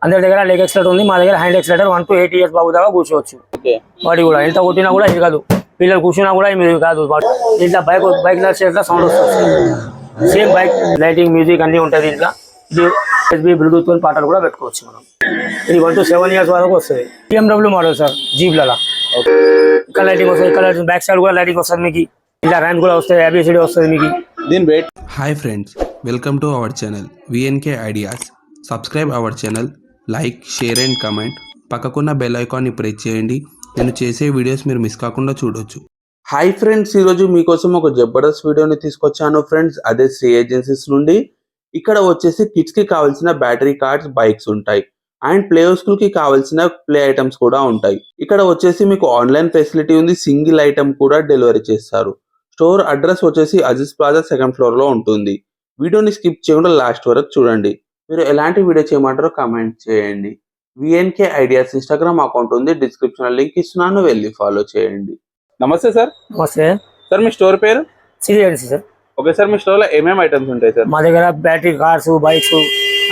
అందరి దగ్గర leg accelerator ఉంది, మా దగ్గర హ్యాండ్ ఎక్సలేటర్ 1 to 8 years బాబు దాకా కూర్చోవచ్చు. వాటి కూడా ఎంత కొట్టినా కూడా ఇది కాదు, పిల్లలు కూర్చున్నా కూడా ఇది కాదు. ఇట్లా బైక్ నడిచేట్లా సౌండ్ వస్తుంది. సేమ్ బైక్ లైటింగ్ మ్యూజిక్ అన్నీ ఉంటుంది. ఇట్లా ఇది USB బ్లూటూత్ పాటలు కూడా పెట్టుకోవచ్చు మనం. ఇది 1 to 7 years వరకు వస్తుంది. BMW మోడల్ సార్, జీప్లలో ఇక్కడ లైటింగ్ వస్తుంది, ఇక్కడ బ్యాక్ సైడ్ కూడా లైటింగ్ వస్తుంది మీకు. ఇలా ర్యాంప్ కూడా వస్తుంది, ABCD వస్తుంది మీకు. దీని weight. Hi friends, welcome to our channel VNK ideas. Subscribe our channel, like, share and comment. పక్కకున్న బెల్ ఐకాన్ని ప్రెస్ చేయండి. నేను చేసే వీడియోస్ మీరు మిస్ కాకుండా చూడొచ్చు. హాయ్ ఫ్రెండ్స్, ఈరోజు మీకోసం ఒక జబర్దస్త్ వీడియోని తీసుకొచ్చాను ఫ్రెండ్స్. అదే శ్రీ ఏజెన్సీస్ నుండి. ఇక్కడ వచ్చేసి కిడ్స్ కి కావాల్సిన బ్యాటరీ కార్డ్స్, బైక్స్ ఉంటాయి. అండ్ ప్లే స్కూల్ కి కావాల్సిన ప్లే ఐటమ్స్ కూడా ఉంటాయి. ఇక్కడ వచ్చేసి మీకు ఆన్లైన్ ఫెసిలిటీ ఉంది, సింగిల్ ఐటమ్ కూడా డెలివరీ చేస్తారు. స్టోర్ అడ్రస్ వచ్చేసి అజీజ్ ప్లాజా 2nd floor లో ఉంటుంది. వీడియోని స్కిప్ చేయకుండా లాస్ట్ వరకు చూడండి. మీరు ఎలాంటి వీడియో చేయమంటారో కామెంట్ చేయండి. VNK ఐడియాస్ ఇన్స్టాగ్రామ్ అకౌంట్ ఉంది, డిస్క్రిప్షన్ లో లింక్ ఇస్తున్నాను, వెళ్ళి ఫాలో చేయండి. నమస్తే సార్. నమస్తే సార్, మీ స్టోర్ పేరు? Shri agency sir. Okay sir, మీ స్టోర్ లో ఏమేమి ఐటమ్స్ ఉంటాయి సార్? మా దగ్గర బ్యాటరీ కార్స్, బైక్స్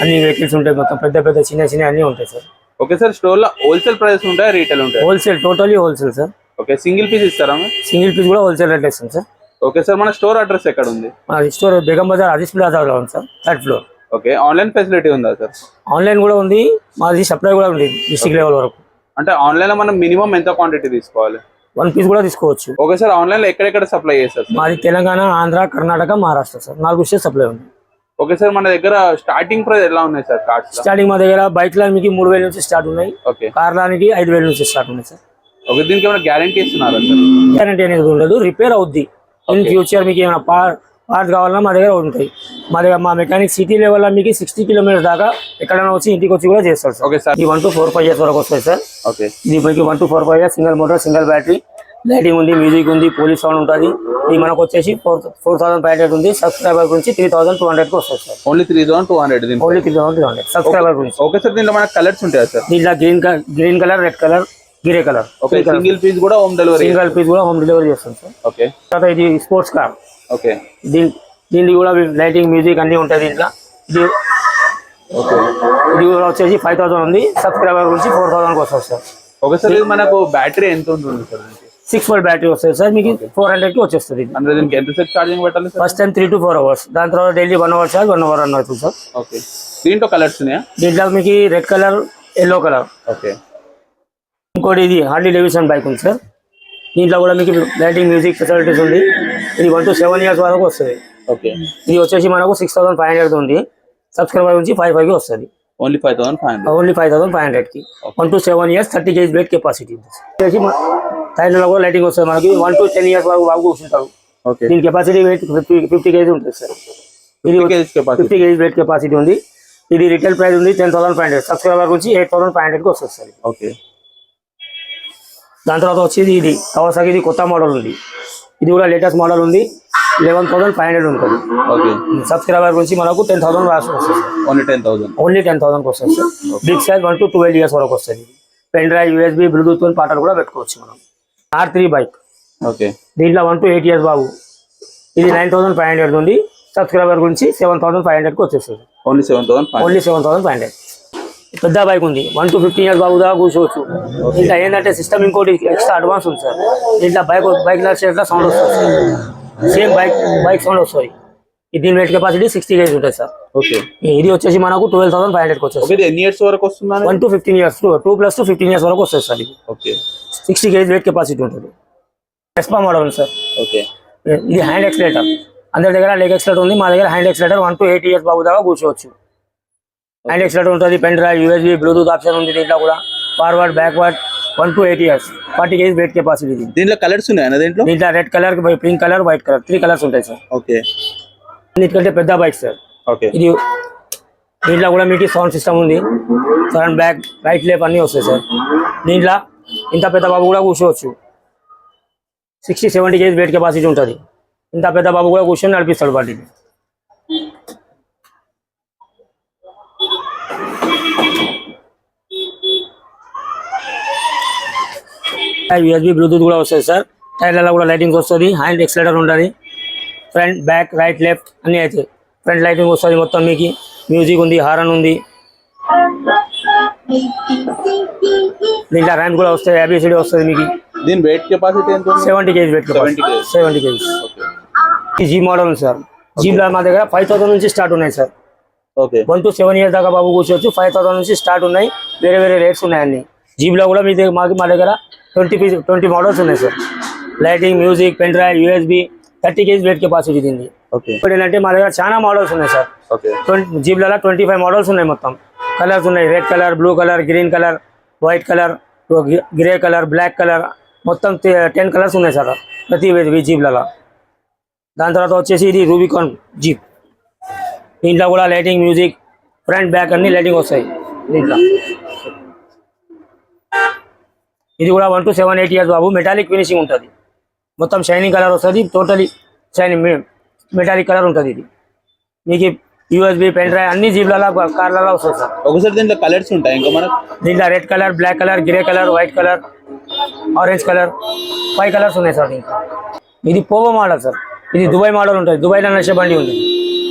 అన్ని వెహికల్స్ ఉంటాయి. మొత్తం పెద్ద పెద్ద చిన్న చిన్న అన్ని ఉంటాయి సార్. ఓకే సార్, స్టోర్ లో హోల్సేల్ ప్రైస్ ఉంటాయి, రీటైల్ ఉంటాయి? Wholesale, totally wholesale sir. Okay, single piece ఇస్తారా? సింగిల్ పీస్ కూడా హోల్సేల్ రేట్ ఇస్తాం సార్. ఓకే సార్, మన స్టోర్ అడ్రస్ ఎక్కడ ఉంది? మా స్టోర్ బేగం బజార్ అజీజ్ ప్లాజాలో ఉంది sir, 3rd floor. Okay, online facility ఉందా సార్? ఆన్లైన్ కూడా ఉంది, మాది సప్లై కూడా ఉంది డిస్ట్రిక్ట్ లెవెల్ వరకు. అంటే ఆన్లైన్ లో మనం మినిమం ఎంత క్వాంటిటీ తీసుకోవాలి? 1 piece కూడా తీసుకోవచ్చు. ఓకే సార్, ఆన్లైన్ లో ఎక్కడెక్కడ సప్లై చేస్తారు? మాది Telangana, Andhra, Karnataka, Maharashtra sir, 4 state supply ఉంది. ఓకే సార్, మన దగ్గర స్టార్టింగ్ ప్రైస్ ఎలా ఉన్నాయి సార్ కార్డ్స్? స్టార్టింగ్ మా దగ్గర బైక్ లానికి 3,000 నుంచి స్టార్ట్ ఉన్నాయి. ఓకే, కార్ లానికి 5,000 నుంచి స్టార్ట్ ఉన్నాయి సార్. ఓకే, దీనికి ఏమైనా గ్యారంటీ ఇస్తున్నారా సార్? గ్యారంటీ అనేది ఉండదు, రిపేర్ అవుద్ది. ఇన్ ఫ్యూచర్ మీకు ఏమైనా పార్ట్ కావాలన్నా మా దగ్గర ఉంటాయి. మా మెకానిక్ సిటీ లెవెల్లో మీకు 60 kilometers దాకా ఎక్కడైనా వచ్చి ఇంటికి వచ్చి కూడా చేస్తారు సార్. ఓకే సార్, ఇది 1 to 4-5 years వరకు వస్తాయి సార్. ఓకే, ఇది మీకు 1 to 4-5 years, single motor, single battery, lighting ఉంది, మ్యూజిక్ ఉంది, పోలీస్ సౌండ్ ఉంటుంది. ఇది మనకు వచ్చేసి 4,500 ఉంది. సబ్స్క్రైబర్ గురించి 3,200 వస్తుంది సార్. ఓన్లీ 3,200? ఓన్లీ 3,200 సబ్స్క్రైబర్ గురించి. ఓకే సార్, దీంట్లో మనకు కలర్స్ ఉంటాయా సార్? దీంట్లో green colour, red colour, grey colour. Okay, single piece కూడా హోమ్ డెలివరీ? సింగిల్ పీస్ కూడా హోమ్ డెలివరీ చేస్తాం సార్. ఓకే, తర్వాత ఇది స్పోర్ట్స్ కార్. ఓకే, దీనికి కూడా లైటింగ్, మ్యూజిక్ అన్ని ఉంటుంది దీంట్లో. ఇది ఓకే, ఇది కూడా వచ్చేసి 5,000 ఉంది. సబ్స్క్రైబర్ గురించి 4,000 వస్తుంది సార్. ఓకే సార్, ఇది మనకు బ్యాటరీ ఎంత ఉంటుంది సార్? 6 volt బ్యాటరీ వస్తుంది సార్, మీకు 400 వచ్చేస్తుంది. అంటే దీనికి ఎంతసేపు ఛార్జింగ్ పెట్టాలి sir? First time 3 to 4 hours, దాని తర్వాత daily 1 hour charge, 1 hour run అవుతుంది సార్. ఓకే, దీంట్లో కలర్స్ ఉన్నాయా? దీంట్లో మీకు red colour, yellow colour. Okay, ఇంకోటి ఇది హార్లీ డేవిడ్సన్ బైక్ ఉంది సార్. దీంట్లో కూడా మీకు లైటింగ్, మ్యూజిక్ ఫెసిలిటీస్ ఉంది. ఇది 1 to 7 years వరకు వస్తుంది. ఓకే, ఇది వచ్చేసి మనకు 6,500 ఉంది. సబ్స్క్రైబర్ నుంచి 5,500 వస్తుంది. Only 5,500? Only 5,500 1 to 7 years, 30 kg wait capacity. టైర్లలో కూడా లైటింగ్ వస్తుంది మనకి. 1 to 10 years వరకు బాగా కూర్చుంటారు. ఓకే, దీని కెపాసిటీ వెయిట్ 50 kg ఉంటుంది సార్. ఇది 50 kg వెయిట్ కెపాసిటీ ఉంది. ఇది రిటైల్ ప్రైస్ ఉంది 10,500. సబ్స్క్రైబర్ నుంచి 8,500 వస్తుంది సార్. ఓకే, దాని తర్వాత వచ్చేది ఇది కవాసాకి, ఇది కొత్త మోడల్ ఉంది. ఇది కూడా లేటెస్ట్ మోడల్ ఉంది. 11,500 ఉంటుంది. ఓకే, సబ్స్క్రైబర్ గురించి మనకు 10,000 వస్తుంది. ఓన్లీ 10,000? ఓన్లీ 10,000 వస్తుంది sir. Big size 1 to 12 years వరకు వస్తుంది. పెన్ డ్రైవ్, USB, బ్లూటూత్ పాటలు కూడా పెట్టుకోవచ్చు మనం. R3 bike. ఓకే, దీంట్లో 1 to 8 years బాబు. ఇది 9,500 ఉంది. సబ్స్క్రైబర్ గురించి 7,500 వచ్చేస్తుంది. ఓన్లీ 7,500? ఓన్లీ 7,500. పెద్ద బైక్ ఉంది, 1 to 15 years బాబు దాకా కూర్చోవచ్చు. దీంట్లో ఏంటంటే సిస్టమ్ ఇంకోటి ఎక్స్ట్రా అడ్వాన్స్ ఉంది సార్. దీంట్లో బైక్ నడిచేట్లా సౌండ్ వస్తుంది. సేమ్ బైక్ సౌండ్ వస్తుంది. దీని వెయిట్ కెపాసిటీ 60 kg ఉంటుంది సార్. ఓకే, ఇది వచ్చేసి మనకు 12,500 వచ్చేస్తుంది. ఇది ఎన్ని ఇయర్స్ వరకు వస్తుంది? 1 to 15 years, 2 plus 2 15 years వరకు వస్తుంది సార్. ఇది ఓకే, 60 kg వెయిట్ కెపాసిటీ ఉంటుంది. ఎస్పా మోడల్ ఉంది సార్. ఓకే, ఇది హ్యాండ్ ఎక్సలేటర్. అందరి దగ్గర లెగ్ ఎక్సలేటర్ ఉంది, మా దగ్గర హ్యాండ్ ఎక్సలేటర్ 1 to 8 years బాబు దాకా కూర్చోవచ్చు. హ్యాండ్ ఎక్సలేటర్ ఉంటుంది, pen drive, USB, Bluetooth option ఉంది. దీంట్లో కూడా forward, backward 1 to 8 years, 40 kg wait capacity. దీంట్లో కలర్స్ ఉన్నాయా? దీంట్లో red colour, pink colour, white colour, 3 colours ఉంటాయి సార్. ఓకే, అన్నిటికంటే పెద్ద బైక్ సార్. ఓకే, ఇది దీంట్లో కూడా మీకు సౌండ్ సిస్టమ్ ఉంది. ఫ్రంట్, బ్యాక్, రైట్, లెఫ్ట్ అన్నీ వస్తాయి సార్. దీంట్లో ఇంత పెద్ద బాబు కూడా కూర్చోవచ్చు. 60-70 kg వెయిట్ కెపాసిటీ ఉంటుంది. ఇంత పెద్ద బాబు కూడా కూర్చొని నడిపిస్తాడు వాటిని. USB, బ్లూటూత్ కూడా వస్తుంది సార్. టైర్లలో కూడా లైటింగ్ వస్తుంది. హ్యాండ్ ఎక్సలేటర్ ఉంటుంది. ఫ్రంట్, బ్యాక్, రైట్, లెఫ్ట్ అన్నీ అవుతాయి. ఫ్రంట్ లైటింగ్ వస్తుంది మొత్తం మీకు. మ్యూజిక్ ఉంది, హారన్ ఉంది. దీంట్లో ర్యామ్ కూడా వస్తాయి, ABCD వస్తుంది మీకు. దీని వెయిట్ కెపాసిటీ ఎంత ఉంది? 70 kg వెయిట్ 70 kg. 70 kg. ఈ జీ మోడల్ ఉంది సార్. జీబ్లో మా దగ్గర 5000 నుంచి స్టార్ట్ ఉన్నాయి సార్. ఓకే 1 to 7 years దాకా బాబు కూర్చోవచ్చు. 5000 నుంచి స్టార్ట్ ఉన్నాయి. వేరే వేరే రేట్స్ ఉన్నాయి అన్ని. జీబ్లో కూడా మా దగ్గర 20 మోడల్స్ ఉన్నాయి sir. Lighting, music, pen drive, USB, 30 kg wait capacity దీన్ని. ఓకే ఇప్పుడు ఏంటంటే మా దగ్గర చాలా మోడల్స్ ఉన్నాయి సార్. ఓకే జీబ్లలో 25 మోడల్స్ ఉన్నాయి. మొత్తం కలర్స్ ఉన్నాయి. Red colour, blue colour, green colour, white colour, grey colour, black colour, మొత్తం 10 కలర్స్ ఉన్నాయి సార్ ప్రతి జీబ్లలో. దాని తర్వాత వచ్చేసి ఇది రూబికాన్ జీప్. దీంట్లో కూడా లైటింగ్, మ్యూజిక్, ఫ్రంట్ బ్యాక్ అన్ని లైటింగ్ వస్తాయి దీంట్లో. ఇది కూడా 1 to 7, 8 years Babu. Metallic finishing ఉంటుంది. మొత్తం షైనింగ్ కలర్ వస్తుంది. టోటలీ షైనింగ్ మెటాలిక్ కలర్ ఉంటుంది. ఇది మీకు USB, పెన్ డ్రైవ్ అన్ని జీబ్లలో కార్లలో వస్తుంది సార్. ఒకసారి దీంట్లో కలర్స్ ఉంటాయి ఇంకా మనకు? దీంట్లో red colour, black colour, grey colour, white colour, orange colour, 5 colours ఉన్నాయి సార్ దీంట్లో. ఇది పోవో మోడల్ సార్. ఇది దుబాయ్ మోడల్ ఉంటుంది. దుబాయ్లో నడిచే బండి ఉంది.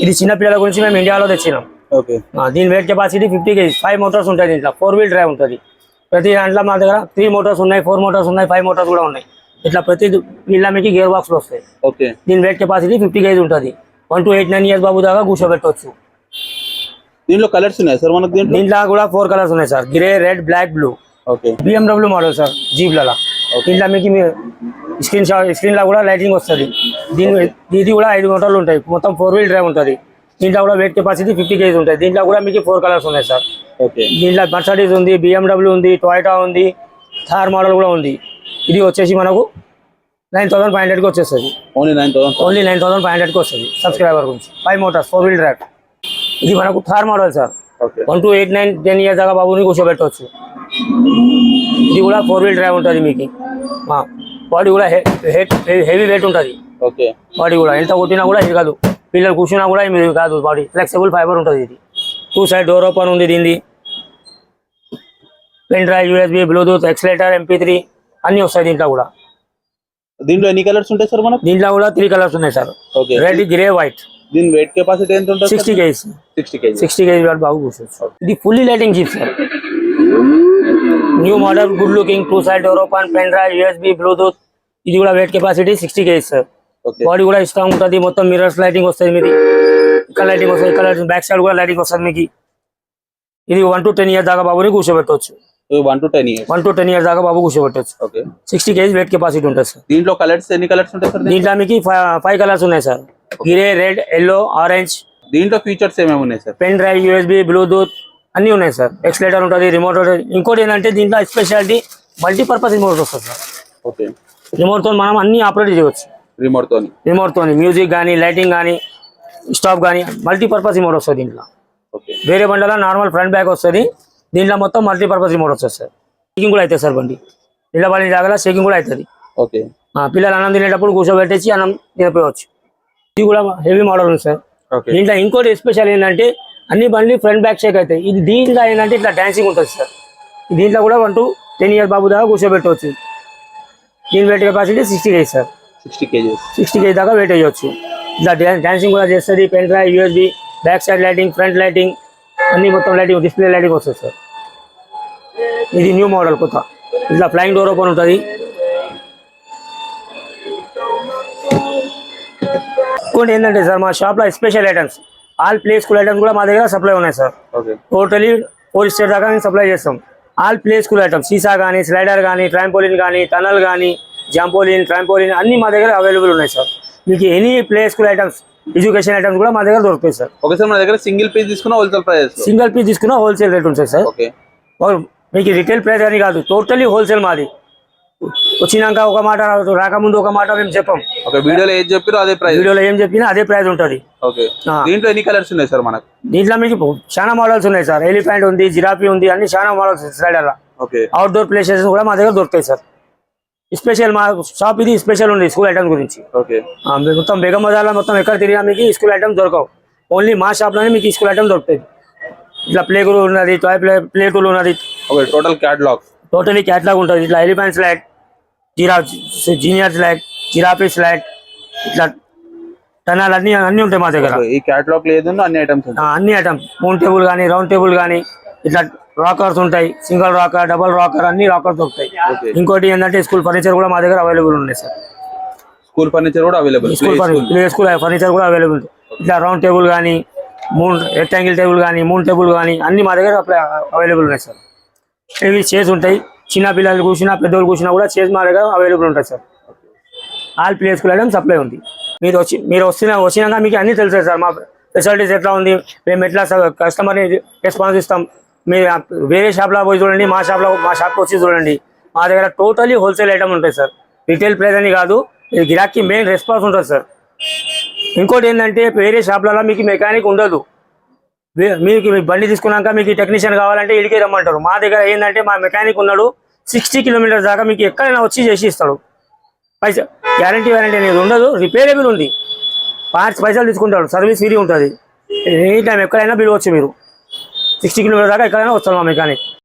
ఇది చిన్న పిల్లల గురించి మేము ఇండియాలో తెచ్చినాం. ఓకే దీని వెయిట్ కెపాసిటీ 50 kg. 5 మోటార్స్ ఉంటాయి దీంట్లో. 4-wheel డ్రైవ్ ఉంటుంది. ప్రతి దాంట్లో మా దగ్గర 3 మోటార్స్ ఉన్నాయి, 4 మోటార్స్ ఉన్నాయి, 5 మోటార్స్ కూడా ఉన్నాయి. ఇట్లా ప్రతి వీళ్ళ మీకు గేర్ బాక్స్లు వస్తాయి. ఓకే దీని వెయిట్ కెపాసిటీ 50 kg ఉంటుంది. 1 to 8, 9 years బాబు దాకా కూర్చోబెట్టవచ్చు. దీంట్లో కలర్స్ ఉన్నాయి సార్ మనకు? దీంట్లో కూడా 4 కలర్స్ ఉన్నాయి sir. Grey, red, black, blue. Okay BMW model sir జీబ్లలో. దీంట్లో మీకు స్క్రీన్లో కూడా లైటింగ్ వస్తుంది. ఇది కూడా 5 మోటార్లు ఉంటాయి. మొత్తం 4-wheel డ్రైవ్ ఉంటుంది. దీంట్లో కూడా వెయిట్ కెపాసిటీ 50 kg ఉంటుంది. దీంట్లో కూడా మీకు 4 కలర్స్ ఉన్నాయి సార్. ఓకే దీంట్లో మర్సిడీస్ ఉంది, BMW ఉంది, టొయోటా ఉంది, థార్ మోడల్ కూడా ఉంది. ఇది వచ్చేసి మనకు 9500కి వచ్చేస్తుంది. ఓన్లీ 9500కి వస్తుంది సబ్స్క్రైబర్ గురించి. 5 మోటార్స్, 4-wheel డ్రైవ్. ఇది మనకు Thar model sir. Okay 1 to 8, 9, 10 years దాకా బాబుని కూర్చోబెట్టవచ్చు. ఇది కూడా 4-wheel డ్రైవ్ ఉంటుంది. మీకు బాడీ కూడా హెవీ వెయిట్ ఉంటుంది. ఓకే బాడీ కూడా ఎంత కొట్టినా కూడా ఇది కాదు. పిల్లలు కూర్చున్నా కూడా ఇది కాదు. బాడీ ఫ్లెక్సిబుల్ ఫైబర్ ఉంటుంది. ఇది 2 side డోర్ ఓపెన్ ఉంది. దీనిది pen drive, USB, Bluetooth, accelerator, MP3 అన్ని వస్తాయి దీంట్లో కూడా. దీంట్లో ఎన్ని కలర్స్ ఉంటాయి సార్ మనకు? దీంట్లో కూడా 3 కలర్స్ ఉన్నాయి sir. Okay red, grey, white. దీని వెయిట్ కెపాసిటీ ఎంత ఉంటుంది? 60 kg. 60 kg వాడు బాబు కూర్చోవచ్చు. ఇది fully lighting jeep sir. New model, good looking, 2 side door open, pen drive, USB, Bluetooth. ఇది కూడా wait capacity 60 kg sir. Body కూడా స్ట్రాంగ్ ఉంటుంది. మొత్తం మిర్రర్స్ లైటింగ్ వస్తుంది. మీది ఇక్కడ లైటింగ్ వస్తుంది, ఇక్కడ బ్యాక్ సైడ్ కూడా లైటింగ్ వస్తుంది మీకు. ఇది 1 to 10 years దాకా బాబుని కూర్చోబెట్టవచ్చు. 1 to 10 years. 1 to 10 years దాకా బాబు కూర్చోబెట్టవచ్చు. ఓకే 60 kg వెయిట్ కెపాసిటీ ఉంటుంది సార్. దీంట్లో కలర్స్ ఎన్ని కలర్స్ ఉంటాయి సార్? దీంట్లో మీకు 5 కలర్స్ ఉన్నాయి sir. Grey, red, yellow, orange. దీంట్లో ఫీచర్స్ ఏమేమి ఉన్నాయి sir? Pen drive, USB, Bluetooth అన్నీ ఉన్నాయి సార్. ఎక్సలేటర్ ఉంటుంది, రిమోట్ ఉంటుంది. ఇంకోటి ఏంటంటే దీంట్లో స్పెషాలిటీ మల్టీపర్పస్ రిమోట్ వస్తుంది సార్. ఓకే రిమోట్తో మనం అన్ని ఆపరేట్ చేయవచ్చు. రిమోట్తో మ్యూజిక్ కానీ, లైటింగ్ కానీ, స్టాప్ కానీ మల్టీపర్పస్ రిమోట్ వస్తుంది దీంట్లో. ఓకే వేరే బండిలో నార్మల్ ఫ్రంట్ బ్యాక్ వస్తుంది. దీంట్లో మొత్తం మల్టీపర్పస్ రిమోట్ వస్తుంది సార్. షేకింగ్ కూడా అవుతుంది సార్. బండి నిలబడిన జాగాలో షేకింగ్ కూడా అవుతుంది. ఓకే పిల్లలు అన్నం తినేటప్పుడు కూర్చోబెట్టేసి అన్నం తినపోవచ్చు. ఇది కూడా హెవీ మోడల్ ఉంది సార్. దీంట్లో ఇంకోటి స్పెషల్ ఏంటంటే అన్ని బండ్లు ఫ్రంట్ బ్యాక్ షేక్ అవుతాయి. ఇది దీంట్లో ఏంటంటే ఇట్లా డాన్సింగ్ ఉంటుంది సార్. దీంట్లో కూడా 1 to 10 years బాబు దాకా కూర్చోబెట్టవచ్చు. దీని wait capacity 60 kg sir. 60 kg దాకా వెయిట్ వేయవచ్చు. ఇట్లా డాన్సింగ్ కూడా చేస్తుంది. Pen drive, USB, back side lighting, front lighting అన్ని మొత్తం లైటింగ్, డిస్ప్లే లైటింగ్ వస్తుంది సార్. ఇది న్యూ మోడల్ కొత్త. ఇట్లా ఫ్లైయింగ్ డోర్ ఓపెన్ ఉంటుంది. ఇంకోటి ఏంటంటే సార్ మా షాప్లో special items, all play school items కూడా మా దగ్గర సప్లై ఉన్నాయి సార్. టోటలీ 4 స్టేట్ దాకా మేము సప్లై చేస్తాం. ఆల్ ప్లే స్కూల్ ఐటమ్స్, సీసా కానీ, స్లైడర్ కానీ, ట్రాంపోలిన్ కానీ, టనల్ కానీ, జాంపోలిన్, ట్రాంపోలిన్ అన్ని మా దగ్గర అవైలబుల్ ఉన్నాయి సార్. మీకు any play school items, education items కూడా మా దగ్గర దొరుకుతాయి సార్. ఒకసారి మా దగ్గర సింగిల్ పీస్ తీసుకున్నా హోల్సేల్ ప్రైస్, సింగిల్ పీస్ తీసుకున్నా హోల్సేల్ రేట్ ఉంటుంది సార్. మీకు రిటైల్ ప్రైస్ అని కాదు, టోటలీ హోల్సేల్ మాది. వచ్చినాక ఒక మాట, రాకముందు ఒక మాట మేము చెప్పాం. వీడియోలో ఏం చెప్పారో అదే ప్రైస్, వీడియోలో ఏం చెప్పినా అదే ప్రైస్ ఉంటుంది. దీంట్లో ఎన్ని కలర్స్ ఉన్నాయి సార్ మనకు? దీంట్లో మీకు చాలా మోడల్స్ ఉన్నాయి సార్. ఎలిఫెంట్ ఉంది, జిరాఫీ ఉంది, అన్ని చాలా models slider. Outdoor play station కూడా మా దగ్గర దొరుకుతాయి సార్. స్పెషల్ మా షాప్ ఇది స్పెషల్ ఉంది స్కూల్ ఐటమ్స్ గురించి. మొత్తం బేగం బజార్లో మొత్తం ఎక్కడ తిరిగినా మీకు స్కూల్ ఐటమ్స్ దొరకవు. ఓన్లీ మా షాప్లోనే మీకు స్కూల్ ఐటమ్ దొరుకుతాయి. ఇట్లా ప్లే గ్రూప్ ఉన్నది, టాయ్ ప్లే టూల్ ఉన్నది, టోటల్ క్యాటలాగ్, టోటలీ క్యాటలాగ్ ఉంటుంది. ఇట్లా elephant slide, junior slide, giraffe slide, ఇట్లా టనాలు అన్ని ఉంటాయి మా దగ్గర. ఈ క్యాటలాగ్ లేదు, అన్ని ఐటమ్స్, అన్ని ఐటమ్స్, మౌంట్ టేబుల్ కానీ, రౌండ్ టేబుల్ కానీ, ఇట్లా రాకర్స్ ఉంటాయి, సింగిల్ రాకర్, డబల్ రాకర్, అన్ని రాకర్స్ దొరుకుతాయి. ఓకే. ఇంకోటి ఏంటంటే స్కూల్ ఫర్నిచర్ కూడా మా దగ్గర అవైలబుల్ ఉన్నాయి సార్. స్కూల్ ఫర్నిచర్ కూడా అవైలబుల్. స్కూల్ ఫర్నిచర్ కూడా అవైలబుల్. ఇట్లా రౌండ్ టేబుల్ కానీ, 3 రెక్టాంగిల్ టేబుల్ కానీ, 3 టేబుల్ కానీ అన్ని మా దగ్గర అవైలబుల్ ఉన్నాయి సార్. ఇవి చైర్స్ ఉంటాయి, చిన్న పిల్లలు కూర్చున్నా పెద్దోళ్ళు కూర్చున్నా కూడా చైర్స్ మా దగ్గర అవైలబుల్ ఉంటాయి sir. All play school item supply ఉంది. మీరు వచ్చినాక మీకు అన్నీ తెలుస్తాయి సార్. మా ఫెసిలిటీస్ ఎట్లా ఉంది, మేము ఎట్లా కస్టమర్ని రెస్పాన్స్ ఇస్తాం. మీరు వేరే షాప్లో పోయి చూడండి, మా షాప్కి వచ్చి చూడండి. మా దగ్గర టోటలీ హోల్సేల్ ఐటమ్ ఉంటాయి సార్. రిటైల్ ప్రైస్ అని కాదు, గిరాకీ మెయిన్ రెస్పాన్స్ ఉంటుంది సార్. ఇంకోటి ఏంటంటే వేరే షాప్లలో మీకు మెకానిక్ ఉండదు. మీకు బండి తీసుకున్నాక మీకు టెక్నీషియన్ కావాలంటే ఇడికే రమ్మంటారు. మా దగ్గర ఏంటంటే మా మెకానిక్ ఉన్నాడు, 60 కిలోమీటర్స్ దాకా మీకు ఎక్కడైనా వచ్చి చేసి ఇస్తాడు. గ్యారంటీ అనేది ఉండదు, రిపేరబుల్ ఉంది. పార్ట్స్ పైసలు తీసుకుంటాడు, సర్వీస్ ఫ్రీ ఉంటుంది. ఎనీ టైం ఎక్కడైనా పిలవచ్చు మీరు. 60 కిలోమీటర్స్ దాకా ఎక్కడైనా వస్తాడు మా మెకానిక్.